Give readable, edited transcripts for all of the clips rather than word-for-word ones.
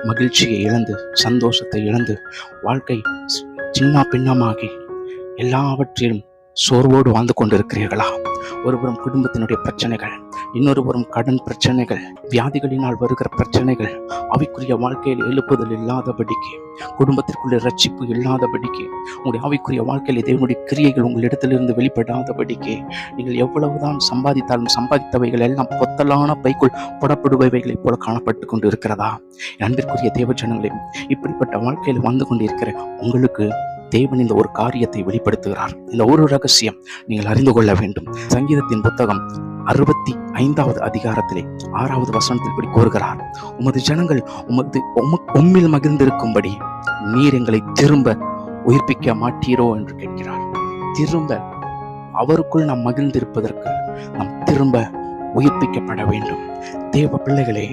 மகிழ்ச்சியை இழந்து, சந்தோஷத்தை இழந்து, வாழ்க்கை சின்ன பின்னமாகி எல்லாவற்றிலும் சோர்வோடு வாழ்ந்து கொண்டிருக்கிறீர்களா? ஒருபுறம் குடும்பத்தினுடைய பிரச்சனைகள், இன்னொரு புறம் கடன் பிரச்சனைகள், வியாதிகளினால் வருகிற பிரச்சனைகள், ஆவிக்குரிய வாழ்க்கையில் எழுப்புதல் இல்லாதபடிக்கு, குடும்பத்திற்குள்ளே ரட்சிப்பு இல்லாதபடிக்கு, உங்களுடைய ஆவிக்குரிய வாழ்க்கையில் தேவனுடைய கிரியைகள் உங்களிடத்திலிருந்து வெளிப்படாதபடிக்கு, நீங்கள் எவ்வளவுதான் சம்பாதித்தாலும் சம்பாதித்தவைகள் எல்லாம் பொத்தலான பைக்குள் புடப்படுபவைகளைப் போல காணப்பட்டு கொண்டு இருக்கிறதா? அன்பிற்குரிய தேவ ஜனங்களே, இப்படிப்பட்ட வாழ்க்கையில் வந்து கொண்டிருக்கிற உங்களுக்கு தேவன் இந்த ஒரு காரியத்தை வெளிப்படுத்துகிறார். இந்த ஒரு ரகசியம் நீங்கள் அறிந்து கொள்ள வேண்டும். சங்கீதத்தின் புத்தகம் 65வது அதிகாரத்திலே 6வது வசனத்தில் இப்படி கூறுகிறார், உமது ஜனங்கள் உம்மில் மகிழ்ந்திருக்கும்படி நீர் எங்களை திரும்ப உயிர்ப்பிக்க மாட்டீரோ என்று கேட்கிறார். திரும்ப அவருக்குள் நாம் மகிழ்ந்திருப்பதற்கு நாம் திரும்ப உயிர்ப்பிக்கப்பட வேண்டும். தேவ பிள்ளைகளே,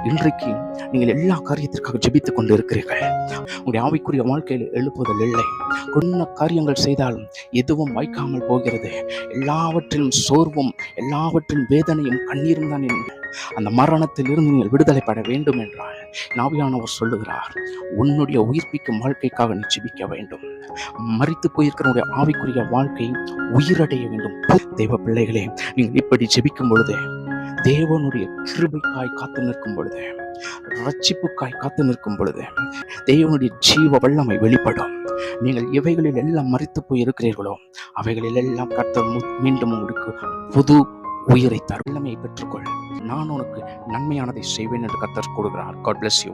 இன்றைக்கு நீங்கள் எல்லா காரியத்திற்காக ஜெபித்துக் கொண்டு இருக்கிறீர்கள். உங்களுடைய ஆவிக்குரிய வாழ்க்கையில் எழுப்புதல் இல்லை. என்ன காரியங்கள் செய்தாலும் எதுவும் வாய்க்காமல் போகிறது. எல்லாவற்றிலும் சோர்வும், எல்லாவற்றிலும் வேதனையும் கண்ணீரும் தான். அந்த மரணத்தில் இருந்து நீங்கள் விடுதலை பெற வேண்டும் என்றால் ஆவியானவர் சொல்லுகிறார், உன்னுடைய உயிர்ப்பிக்கும் வாழ்க்கைக்காக நீ ஜெபிக்க வேண்டும். மரித்து போயிருக்கிற ஆவிக்குரிய வாழ்க்கை உயிரடைய வேண்டும். தேவ பிள்ளைகளே, நீங்கள் இப்படி ஜெபிக்கும் பொழுது, தேவனுடைய கிருபைக்காய் காத்து நிற்கும் பொழுது, ரட்சிப்புக்காய் காத்து நிற்கும் பொழுது, தேவனுடைய ஜீவ வல்லமை வெளிப்படும். நீங்கள் எவைகளில் எல்லாம் மரித்து போய் இருக்கிறீர்களோ அவைகளில் எல்லாம் கர்த்தர் மீண்டும் உங்களுக்கு புது உயிரை தரும். வல்லமையை பெற்றுக்கொள், நான் உனக்கு நன்மையானதை செய்வேன் என்று கர்த்தர் கூறுகிறார். God bless you.